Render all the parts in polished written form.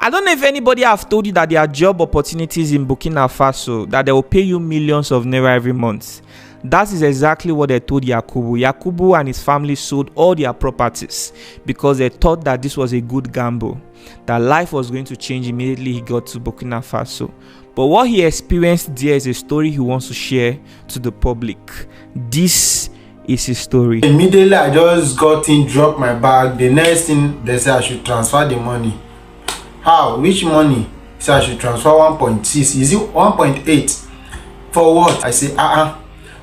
I don't know if anybody have told you that there are job opportunities in Burkina Faso, that they will pay you millions of naira every month. That is exactly what they told Yakubu. Yakubu and his family sold all their properties because they thought that this was a good gamble, that life was going to change immediately he got to Burkina Faso. But what he experienced there is a story he wants to share to the public. This is his story. Immediately I just got in, dropped my bag. The next thing they said I should transfer the money. How? Which money? So I should transfer 1.6. Is it 1.8? For what? I say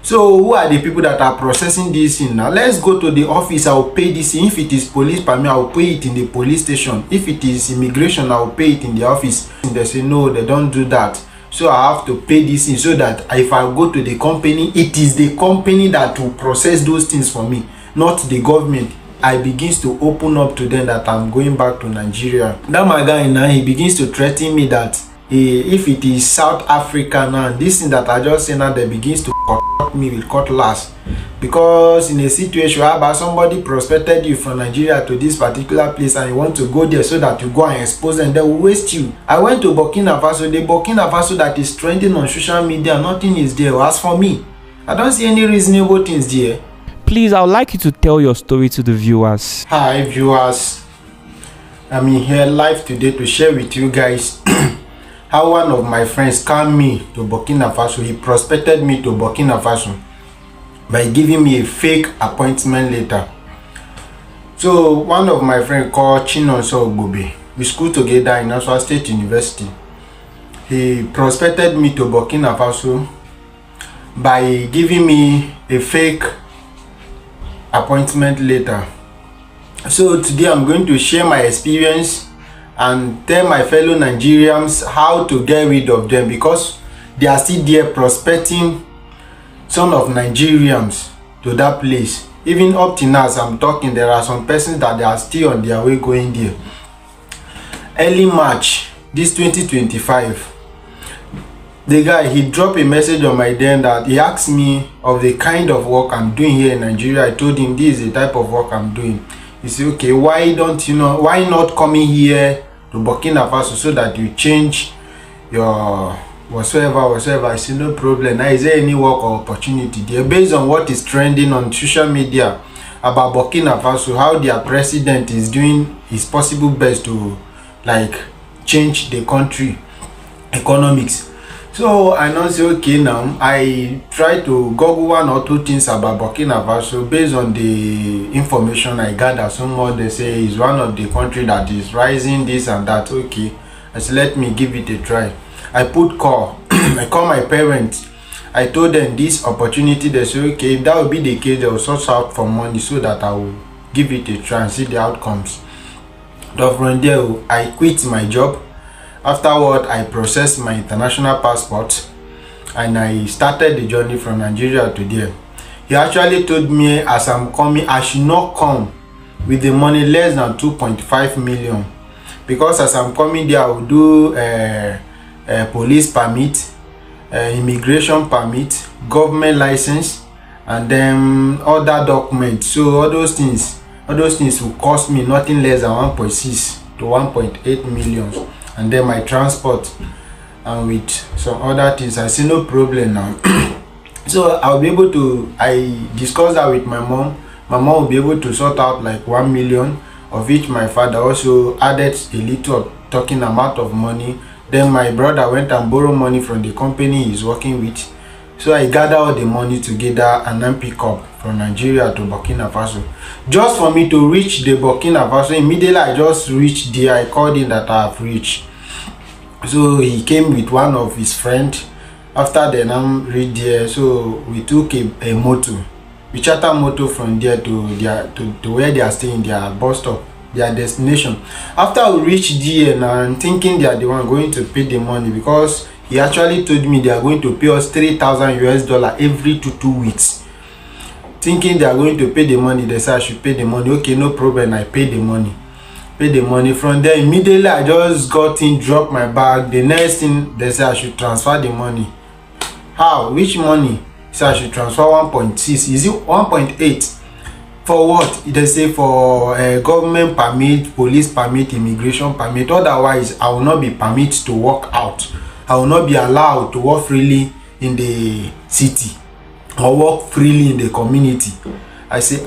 So who are the people that are processing this in? Now let's go to the office. I will pay this in. If it is police permit, I will pay it in the police station. If it is immigration, I will pay it in the office. And they say no, they don't do that. So I have to pay this in, so that if I go to the company, it is the company that will process those things for me, not the government. I begins to open up to them that I'm going back to Nigeria. That my guy now, he begins to threaten me that if it is South Africa now, this thing that I just say now, they begins to cut me with cutlass. Because in a situation where somebody prospected you from Nigeria to this particular place and you want to go there so that you go and expose them, they will waste you. I went to Burkina Faso. The Burkina Faso that is trending on social media, nothing is there. As for me, I don't see any reasonable things there. Please, I would like you to tell your story to the viewers. Hi viewers, I'm here live today to share with you guys how one of my friends came me to Burkina Faso. He prospected me to Burkina Faso by giving me a fake appointment letter. So one of my friends called Chinonso Ogbobe, we school together in Nasarawa State University. He prospected me to Burkina Faso by giving me a fake appointment letter. So today I'm going to share my experience and tell my fellow Nigerians how to get rid of them, because they are still there prospecting some of Nigerians to that place. Even up to now as I'm talking, there are some persons that they are still on their way going there. Early March this 2025, the guy, he dropped a message on my DM that he asked me of the kind of work I'm doing here in Nigeria. I told him this is the type of work I'm doing. He said, okay, why not coming here to Burkina Faso so that you change your whatsoever. I said, no problem. Now, is there any work or opportunity there? Based on what is trending on social media about Burkina Faso, how their president is doing his possible best to change the country economics. So I know, say okay, now I try to Google one or two things about Burkina Faso based on the information I gather. Someone they say is one of the country that is rising, this and that. Okay, I said let me give it a try. I put call. I call my parents. I told them this opportunity. They say okay, if that will be the case, they will sort out for money so that I will give it a try and see the outcomes. So from there, I quit my job. Afterward, I processed my international passport and I started the journey from Nigeria to there. He actually told me as I'm coming, I should not come with the money less than 2.5 million. Because as I'm coming there, I will do police permit, immigration permit, government license, and then other documents. So all those things will cost me nothing less than 1.6 to 1.8 million. And then my transport and with some other things. I see no problem now. So I'll be able to, I discussed that with my mom. My mom will be able to sort out 1 million, of which my father also added a little talking amount of money. Then my brother went and borrowed money from the company he's working with. So I gathered all the money together and then pick up from Nigeria to Burkina Faso. Just for me to reach the Burkina Faso, immediately I just reached there. I called him that I have reached. So he came with one of his friends. After then I'm reached there, so we took a motor. We chartered motor from there to where they are staying, their bus stop, their destination. After we reached there, now I'm thinking they are the one going to pay the money, because he actually told me they are going to pay us $3,000 every 2 weeks. Thinking they are going to pay the money, they said I should pay the money. Okay, no problem. I paid the money. From there, immediately I just got in, dropped my bag. The next thing they said I should transfer the money. How? Which money? So I should transfer 1.6. Is it 1.8? For what? They say for government permit, police permit, immigration permit. Otherwise, I will not be permitted to walk out. I will not be allowed to walk freely in the city or walk freely in the community. I say,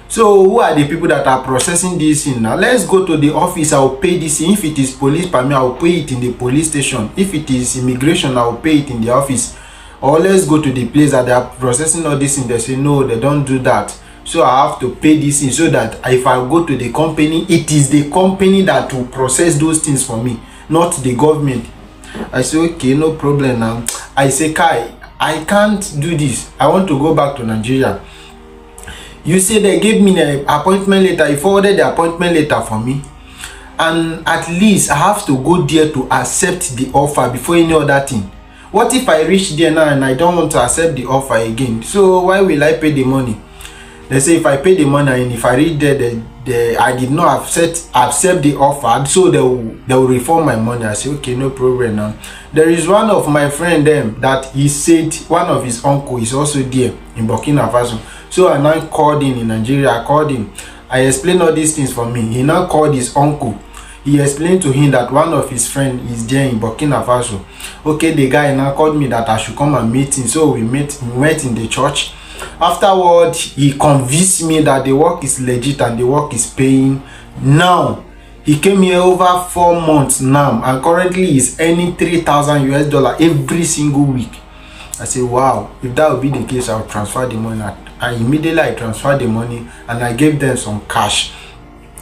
So who are the people that are processing this thing now? Let's go to the office. I will pay this. If it is police permit, I will pay it in the police station. If it is immigration, I will pay it in the office. Or let's go to the place that they are processing all this thing. They say no, they don't do that. So I have to pay this thing so that if I go to the company, it is the company that will process those things for me, not the government. I say, okay, no problem now. I say, Kai, I can't do this. I want to go back to Nigeria. You say they gave me the appointment letter. You forwarded the appointment letter for me. And at least I have to go there to accept the offer before any other thing. What if I reach there now and I don't want to accept the offer again? So why will I pay the money? They say if I pay the money and if I reach there, I did not accept the offer, so they will refund my money. I say, okay, no problem now. There is one of my friend that he said one of his uncle is also there in Burkina Faso. So I now called him in Nigeria. I called him. I explained all these things for me. He now called his uncle. He explained to him that one of his friends is there in Burkina Faso. Okay, the guy now called me that I should come and meet him. So we met in the church. Afterward, he convinced me that the work is legit and the work is paying. Now, he came here over 4 months now and currently is earning $3,000 every single week. I said, wow, if that would be the case, I will transfer the money. And immediately I transferred the money and I gave them some cash.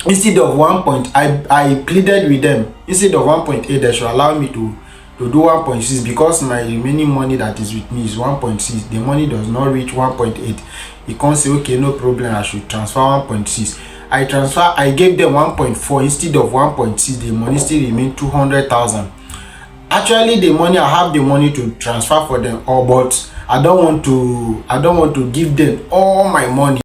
Instead of I pleaded with them, instead of 1.8, they should allow me to do 1.6 because my remaining money that is with me is 1.6. The money does not reach 1.8. He can't say, okay, no problem, I should transfer 1.6. I gave them 1.4 instead of 1.6. The money still remain 200,000. Actually, the money, I have the money to transfer for them all, but I don't want to give them all my money.